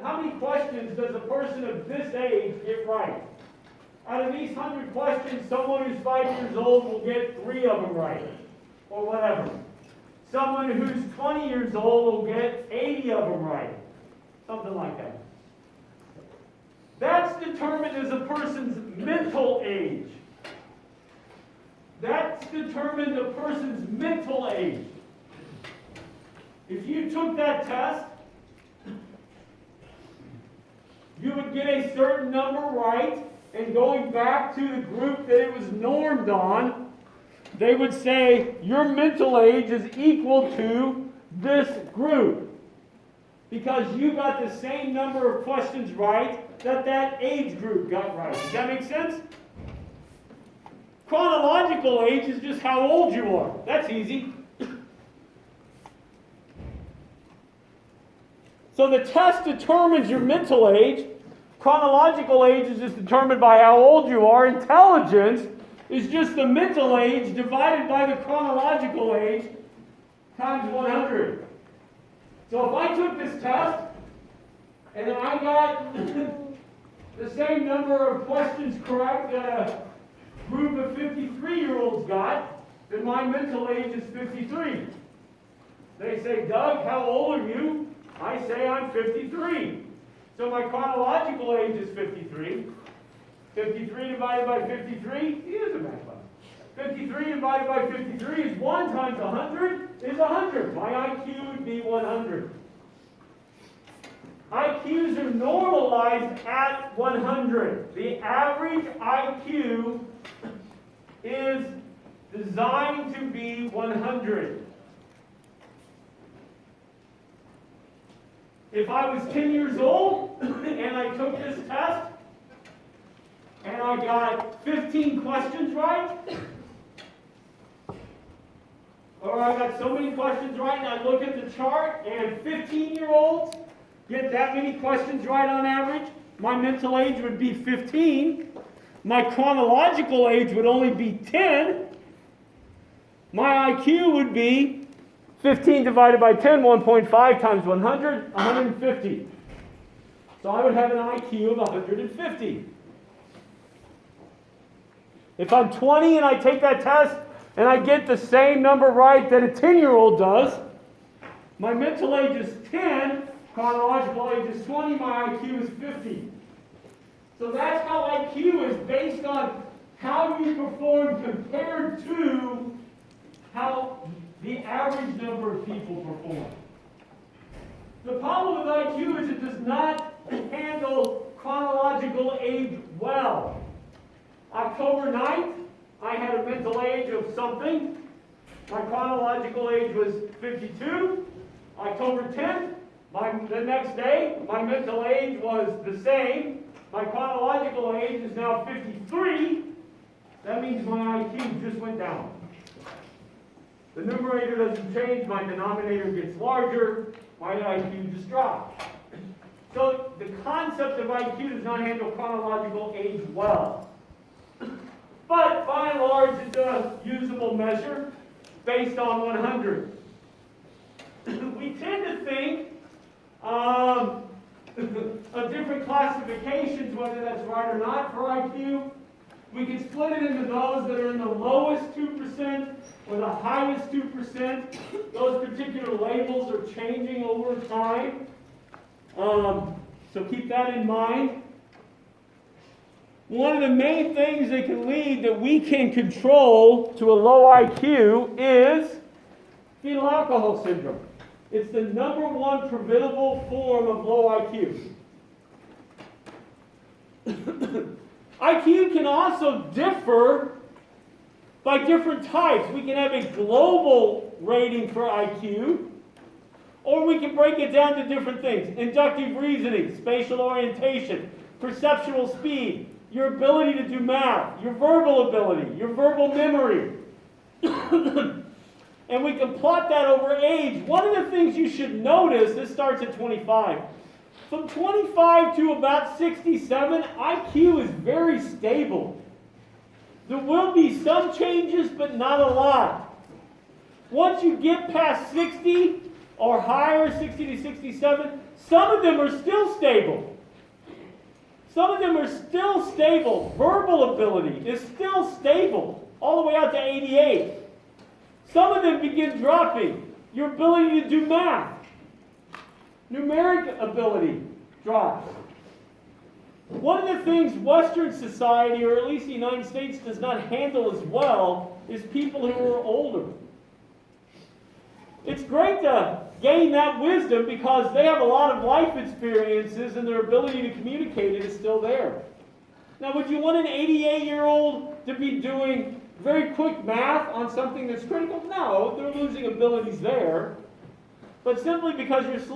how many questions does a person of this age get right? Out of these 100 questions, someone who's 5 years old will get 3 of them right, or whatever. Someone who's 20 years old will get 80 of them right, something like that. That's determined as a person's mental age. That's determined a person's mental age. If you took that test, you would get a certain number right, and going back to the group that it was normed on, they would say your mental age is equal to this group, because you got the same number of questions right that age group got right. Does that make sense? Chronological age is just how old you are. That's easy. So the test determines your mental age. Chronological age is just determined by how old you are. Intelligence is just the mental age divided by the chronological age times 100. So if I took this test and I got the same number of questions correct that a group of 53-year-olds got, then my mental age is 53. They say, Doug, how old are you? I say I'm 53. So my chronological age is 53. 53 divided by 53, he is a math class. 53 divided by 53 is 1 times 100 is 100. My IQ would be 100. IQs are normalized at 100. The average IQ is designed to be 100. If I was 10 years old and I took this test and I got 15 questions right, or I got so many questions right and I look at the chart and 15-year-olds get that many questions right on average, my mental age would be 15. My chronological age would only be 10. My IQ would be 15 divided by 10, 1.5 times 100, 150. So I would have an IQ of 150. If I'm 20 and I take that test and I get the same number right that a 10-year-old does, my mental age is 10, chronological age is 20, my IQ is 50. So that's how IQ is based on how you perform compared to how the average number of people perform. The problem with IQ is it does not handle chronological age well. October 9th, I had a mental age of something. My chronological age was 52. October 10th, the next day, my mental age was the same. My chronological age is now 53. That means my IQ just went down. The numerator doesn't change, my denominator gets larger, my IQ just drops. So the concept of IQ does not handle chronological age well. But by and large, it's a usable measure based on 100. We tend to think of different classifications, whether that's right or not, for IQ. We can split it into those that are in the lowest 2% or the highest 2%. Those particular labels are changing over time. So keep that in mind. One of the main things that can lead that we can control to a low IQ is fetal alcohol syndrome. It's the number one preventable form of low IQ. IQ can also differ by different types. We can have a global rating for IQ, or we can break it down to different things. Inductive reasoning, spatial orientation, perceptual speed, your ability to do math, your verbal ability, your verbal memory. And we can plot that over age. One of the things you should notice, this starts at 25. From 25 to about 67, IQ is very stable. There will be some changes, but not a lot. Once you get past 60 or higher, 60 to 67, some of them are still stable. Some of them are still stable. Verbal ability is still stable, all the way out to 88. Some of them begin dropping. Your ability to do math, numeric ability drops. One of the things Western society, or at least the United States, does not handle as well is people who are older. It's great to gain that wisdom because they have a lot of life experiences and their ability to communicate it is still there. Now, would you want an 88-year-old to be doing very quick math on something that's critical? No, they're losing abilities there. But simply because you're slow